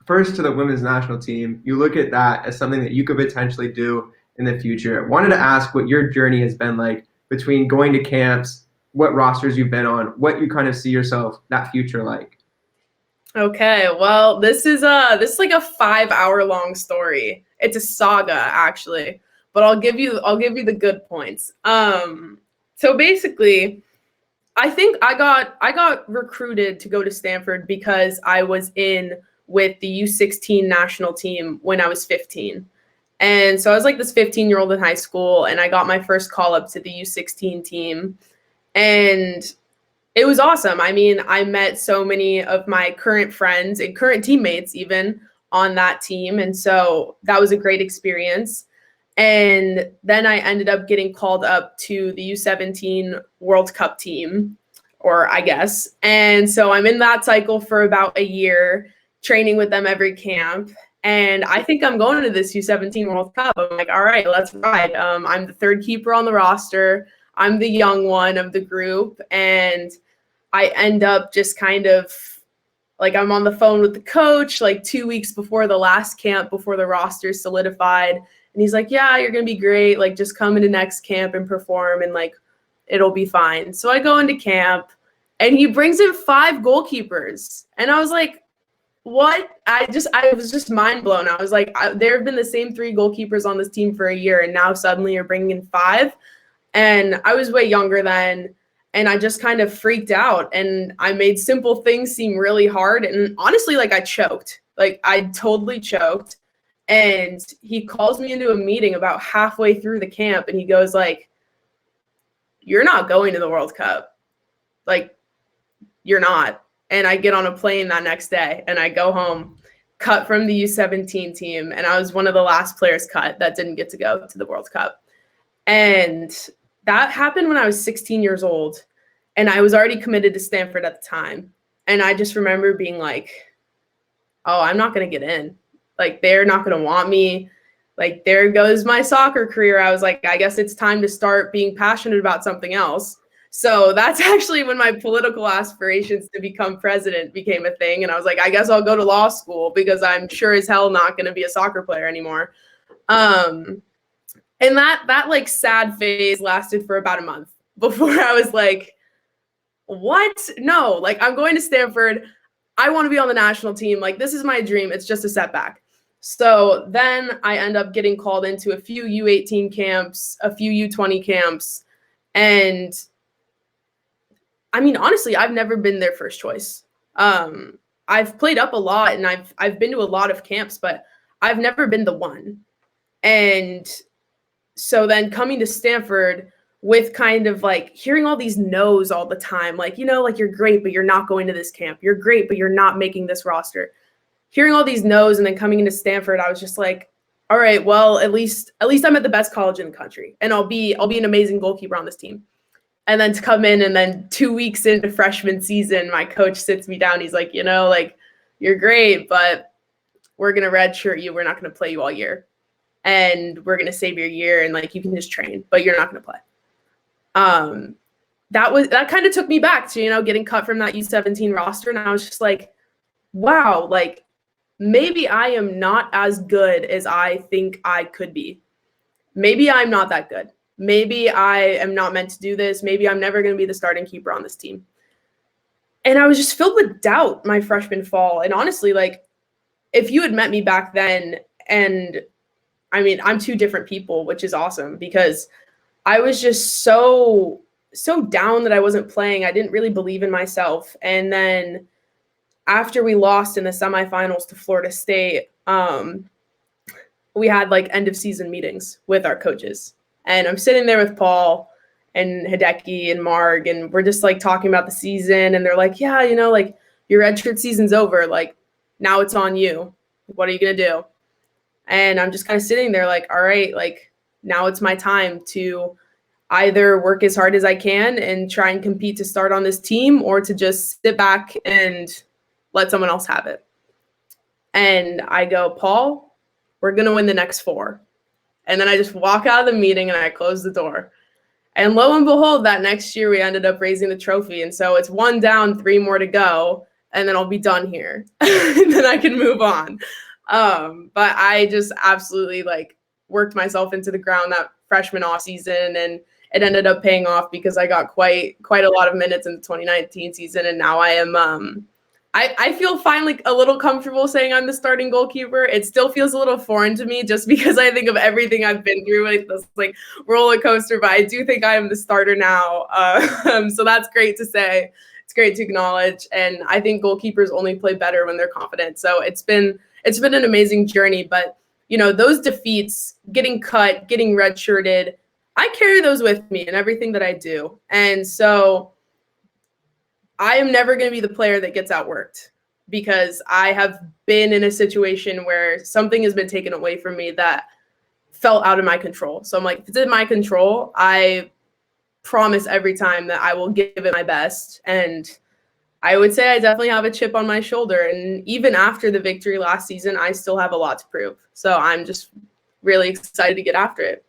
first to the women's national team. You look at that as something that you could potentially do in the future. I wanted to ask what your journey has been like between going to camps, what rosters you've been on, what you kind of see yourself that future like. Okay, well, this is like a 5 hour long story. It's a saga actually, but I'll give you the good points. So basically, I think I got recruited to go to Stanford because I was in with the U16 national team when I was 15. And so I was like this 15-year-old in high school, and I got my first call up to the U16 team. And it was awesome. I mean, I met so many of my current friends and current teammates even on that team. And so that was a great experience. And then I ended up getting called up to the U17 World Cup team, or I guess. And so I'm in that cycle for about a year, training with them every camp. And I think I'm going to this U17 World Cup. I'm like, all right, let's ride. I'm the third keeper on the roster. I'm the young one of the group. And I end up just kind of like, I'm on the phone with the coach like 2 weeks before the last camp, before the roster solidified. And he's like, yeah, you're going to be great. Like, just come into next camp and perform, and like, it'll be fine. So I go into camp, and he brings in 5 goalkeepers. And I was like, what? I was just mind blown. I was like, there have been the same 3 goalkeepers on this team for a year, and now suddenly you're bringing in 5. And I was way younger then, and I just kind of freaked out, and I made simple things seem really hard. And honestly, like, I choked. Like, I totally choked. And he calls me into a meeting about halfway through the camp, and he goes like, you're not going to the World Cup. Like, you're not. And I get on a plane that next day, and I go home, cut from the U17 team, and I was one of the last players cut that didn't get to go to the World Cup. And that happened when I was 16 years old, and I was already committed to Stanford at the time. And I just remember being like, oh, I'm not going to get in. Like, they're not going to want me. Like, there goes my soccer career. I was like, I guess it's time to start being passionate about something else. So that's actually when my political aspirations to become president became a thing. And I was like, I guess I'll go to law school, because I'm sure as hell not going to be a soccer player anymore. And that like sad phase lasted for about a month before I was like, what? No, like, I'm going to Stanford. I want to be on the national team. Like, this is my dream. It's just a setback. So then I end up getting called into a few U18 camps, a few U20 camps. And I mean, honestly, I've never been their first choice. I've played up a lot, and I've been to a lot of camps, but I've never been the one. And so then coming to Stanford with kind of like hearing all these no's all the time, like, you know, like, you're great, but you're not going to this camp. You're great, but you're not making this roster. Hearing all these no's, and then coming into Stanford, I was just like, all right, well, at least I'm at the best college in the country, and I'll be an amazing goalkeeper on this team. And then to come in, and then 2 weeks into freshman season, my coach sits me down. He's like, you know, like, you're great, but we're going to redshirt you. We're not going to play you all year. And we're going to save your year, and like, you can just train, but you're not going to play. That kind of took me back to, you know, getting cut from that U17 roster. And I was just like, wow, like, maybe I am not as good as I think I could be. Maybe I'm not that good. Maybe I am not meant to do this. Maybe I'm never going to be the starting keeper on this team. And I was just filled with doubt my freshman fall. And honestly, like, if you had met me back then, and I mean, I'm 2 different people, which is awesome, because I was just so down that I wasn't playing. I didn't really believe in myself. And then after we lost in the semifinals to Florida State, we had like end of season meetings with our coaches. And I'm sitting there with Paul and Hideki and Marg, and we're just like talking about the season. And they're like, yeah, you know, like, your redshirt season's over. Like, now it's on you. What are you going to do? And I'm just kind of sitting there like, all right, like, now it's my time to either work as hard as I can and try and compete to start on this team, or to just sit back and let someone else have it. And I go, Paul, we're going to win the next 4. And then I just walk out of the meeting, and I close the door. And lo and behold, that next year we ended up raising the trophy. And so it's 1 down, 3 more to go. and then I'll be done here. And then I can move on. But I just absolutely like worked myself into the ground that freshman off season, and it ended up paying off because I got quite a lot of minutes in the 2019 season, and now I am I feel finally a little comfortable saying I'm the starting goalkeeper. It still feels a little foreign to me just because I think of everything I've been through, like this like roller coaster, but I do think I am the starter now. So that's great to say. It's great to acknowledge, and I think goalkeepers only play better when they're confident. So it's been an amazing journey, but you know, those defeats, getting cut, getting redshirted, I carry those with me in everything that I do. And so I am never going to be the player that gets outworked, because I have been in a situation where something has been taken away from me that felt out of my control. So I'm like, if it's in my control, I promise every time that I will give it my best. And I would say I definitely have a chip on my shoulder. And even after the victory last season, I still have a lot to prove. So I'm just really excited to get after it.